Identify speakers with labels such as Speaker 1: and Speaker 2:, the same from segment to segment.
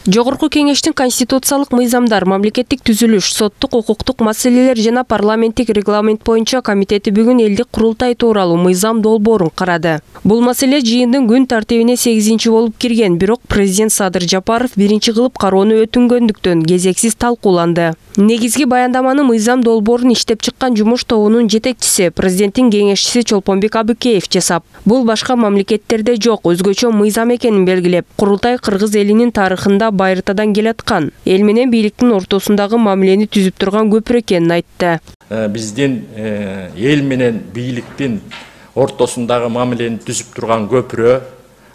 Speaker 1: Жогорку кеңештин конституциялык мыйзамдар, мамлекеттик түзүлүш, соттук укуктук маселелер жана парламенттик регламент боюнча комитети бүгүн элдик курултай тууралуу мыйзам долбоорун карады. Бул маселе жыйындын күн тартибине 8-чи болуп кирген, бирок президент Садыр Жапаров биринчи кылып кароону өтүнгөндүктөн кезексиз талкууланды. Негизги баяндаманы мыйзам долбоорун иштеп чыккан жумуш тобунун жетекчиси, президенттин кеңешчиси Чолпонбек Абыкеев жасап, бул башка мамлекеттерде жок, өзгөчө мыйзам экенин белгилеп, курултай кыргыз элинин тарыхында байыртадан келаткан, эл менен бийликтин ортосундагы мамилени түзүп турган көпүрө экенин айтты.
Speaker 2: Биздин эл менен бийликтин ортосундагы мамилени түзүп турган көпүрө,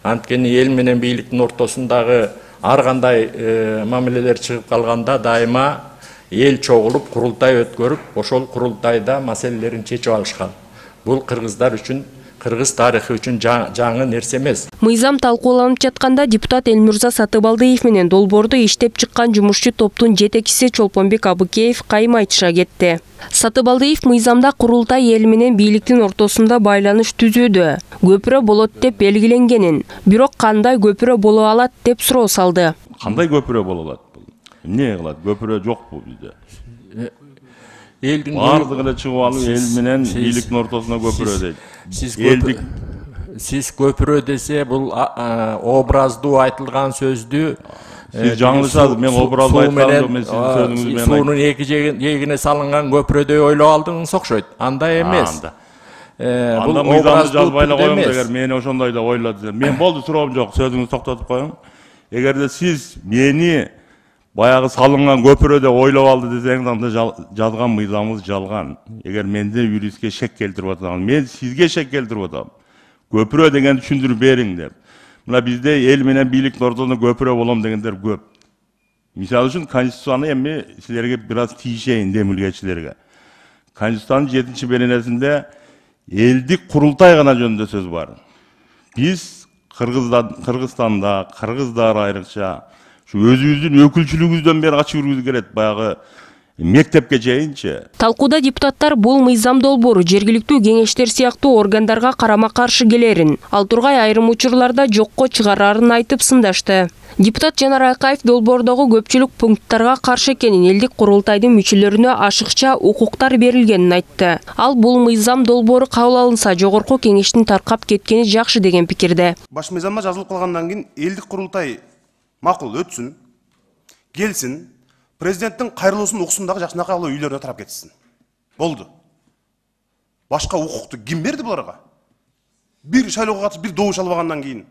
Speaker 2: анткени эл менен бийликтин ортосундагы ар кандай мамилелер чыгып калганда дайыма эл чогулуп курултай өткөрүп, ошол курултайда маселелерин чечип алышкан. Бул кыргыздар үчүн, кыргыз тарыхы үчүн жаңы нерсе эмес.
Speaker 1: Мыйзам талкууланып жатканда депутат Элмурза Сатыбалдыев менен долбоорду иштеп чыккан жумушчу топтун жетекчиси Чолпонбек Абыкеев кайым айтыша кетти. Сатыбалдыев мыйзамда курултай эл менен бийликтин ортосунда байланыш түзүүдө көпүрө болот деп белгиленгенин, бирок кандай көпүрө боло алат деп суроо салды.
Speaker 3: Кандай көпүрө боло алат? Эмне кылат? Көпүрө жокпу бизде. Бардыгына чыгып алып эл менен бийликтин ортосуна көпүрө дейт.
Speaker 2: Сиз көпүрө десе бул образдуу айтылган сөздү
Speaker 3: сиз жаңылышасыз. Мен образдуу айтканым жок, мен сиздин сөзүңүздү мен
Speaker 2: суунун эки жегине салынган көпүрөдөй ойлоп алдыңыз окшойт. Андай эмес.
Speaker 3: Анда мыйзамды жазбай эле коюңуз, эгер мени ошондой да ойло десем. Мен болду, суроом жок, сөзүңүздү токтотуп коюң. Эгерде сиз мени баягы салынган көпүрөдө ойлоп алды десеңиз, анда жазган мыйзамыбыз жалган. Эгер менде юристке шек келтирип атсаңыз, мен сизге шек келтирип атам. Көпүрө дегенди түшүндүрүп бериң деп. Мына бизде эл менен бийликтин ортосунда көпүрө болом дегендер көп. Мисалы үчүн Конституцияны эми силерге бир аз тийишейин, демилгечилерге. Конституциянын 7-чи беренесинде элдик курултай гана жөнүндө сөз бар. Биз Кыргызстанда, кыргыздар айрыкча өзүбүздүн өкүлчүлүгүбүздөн бери ачып жүргүбүз келет, баягы мектепке чейинчи.
Speaker 1: Талкууда депутаттар бул мыйзам долбоору жергиликтүү кеңештер сыяктуу органдарга карама-каршы келерин, ал тургай айрым учурларда жокко чыгарарын айтып сындашты. Депутат Жанар Айкаев долбоордогу көпчүлүк пункттарга каршы экенин, элдик курултайдын мүчөлөрүнө ашыкча укуктар берилгенин айтты. Ал бул мыйзам долбоору кабыл алынса, жогорку кеңештин таркап кеткени жакшы деген пикирде.
Speaker 4: Баш мыйзамда жазылып калгандан кийин элдик курултай макул өтсүн, келсин, президенттин кайрылуусун уксун дагы жакшынакай алып үйлөрүнө тарап кетсин. Болду. Башка укукту ким берди буларга? Бир шайлоого катышып, бир добуш албагандан кийин.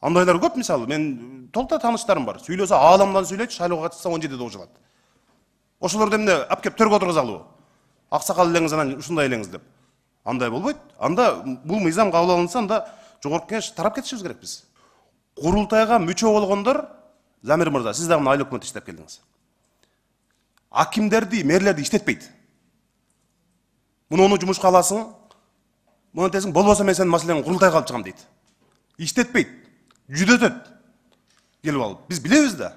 Speaker 4: Андайлар көп, мисалы, мен толкта тааныштарым бар. Сүйлөсө ааламдан сүйлөйт, шайлоого катышса 17 добуш алат. Ошолорду эмне алып кеп төргө отургузалыбы? Аксакал элеңиз анан ушундай элеңиз деп. Андай болбойт. Анда бул мыйзам кабыл алынса, анда жогорку кеңеш тарап кетишибиз керек биз. Курултайга мүчө болгондор, Замир мырза, сиз дагы айыл өкмөт иштеп келдиңиз. Акимдерди, мэрлерди иштетпейт. Муну жумушка аласың, муну тесиң, болбосо мен сенин маселеңди курултайга алып чыгам дейт. Иштетпейт, жүдөтөт. Келип алып, биз билебиз да.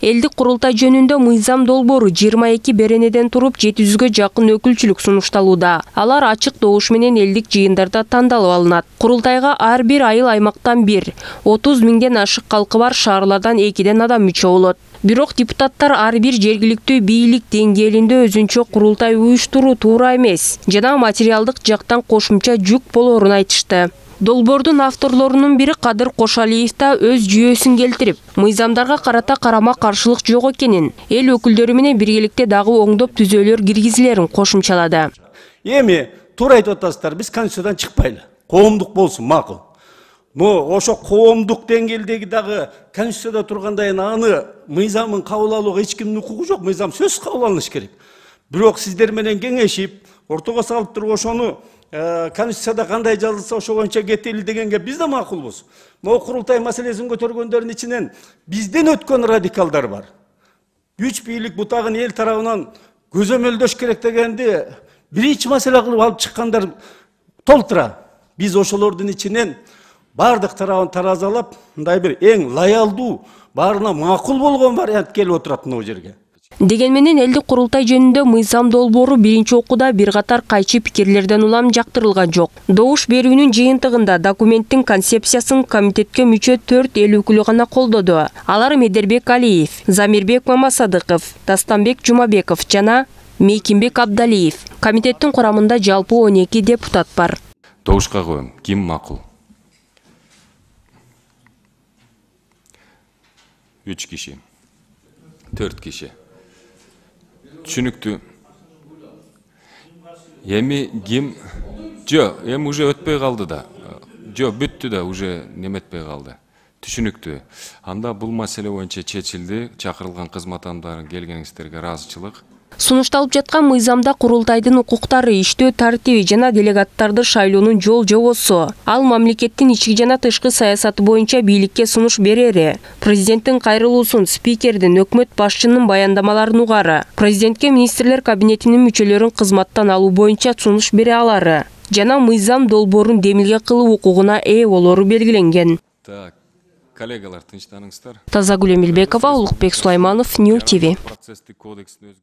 Speaker 1: Элдик курултай жөнүндө мыйзам долбоору 22 беренеден туруп 700гө жакын өкүлчүлүк сунушталууда. Алар ачык добуш менен элдик жыйындарда тандалып алынат. Курултайга ар бир айыл аймактан 1, 30 миңден ашык калкы бар шаарлардан 2ден адам мүчө болот. Бирок депутаттар ар бир жергиликтүү бийлик деңгээлинде өзүнчө курултай уюштуруу туура эмес жана материалдык жактан кошумча жүк болоорун айтышты. Долбоордун авторлорунун бири Кадыр Кошалиев да өз жүйөсүн келтирип, мыйзамдарга карата карама-каршылык жок экенин, эл өкүлдөрү менен биргеликте дагы оңдоп түзөөлөр киргизилерин кошумчалады.
Speaker 5: Эми туура айтып атасыздар, биз Конституциядан чыкпайлы. Коомдук болсун, макул. Но ошо коомдук деңгээлдеги дагы Конституцияда тургандай аны мыйзамын кабыл алууга эч кимдин укугу жок. Мыйзам сөзсүз кабыл алыныш керек. Бирок сиздер менен кеңешип, ортого салып туруп ошону Конституцияда кандай жазылса ошо боюнча кетели дегенге биз да макулбуз. Могу курултай маселесин көтөргөндөрдүн ичинен бизден өткөн радикалдар бар. Күч бийлик бутагын эл тарабынан көзөмөлдөш керек дегенди биринчи маселе кылып алып чыккандар толтура. Биз ошолордун ичинен бардык тарабын таразалап, мындай бир эң лоялдуу, баарына макул болгон вариант келип отурат мына жерге.
Speaker 1: Деген менен элдик курултай жөнүндө мыйзам долбоору биринчи окууда бир катар кайчы пикирлерден улам жактырылган жок. Добуш берүүнүн жыйынтыгында документтин концепциясын комитетке мүчө 4 эл өкүлү гана колдоду. Алар Медербек Алиев, Замирбек Мамасадыков, Тастанбек Жумабеков жана Мейкимбек Абдалиев. Комитеттин курамында жалпы 12 депутат бар.
Speaker 6: Добушка коем. Ким макул? 3 киши. 4 киши. Түшүнүктүү. Эми ким? Жок, эми уже өтпөй калды да. Жок, бүттү да, уже неметпей калды. Түшүнүктүү. Анда бул маселе боюнча чечилди. Чакырылган кызмат адамдарын келгениңиздерге ыраазычылык.
Speaker 1: Сунушталып жаткан мыйзамда курултайдын укуктары, иштөө тартиби жана делегаттарды шайлоонун жол жобосу, ал мамлекеттин ички жана тышкы саясаты боюнча бийликке сунуш берери, президенттин кайрылуусун, спикердин, өкмөт башчынын баяндамаларын угары, президентке министрлер кабинетинин мүчөлөрүн кызматтан алуу боюнча сунуш бере алары жана мыйзам долбоорун демилге кылуу укугуна ээ болору белгиленген.
Speaker 6: Так, коллегалар, тынчтаныңыздар.
Speaker 1: Тазагүл Эмилбекова, Улукбек Сулайманов, Нью ТВ.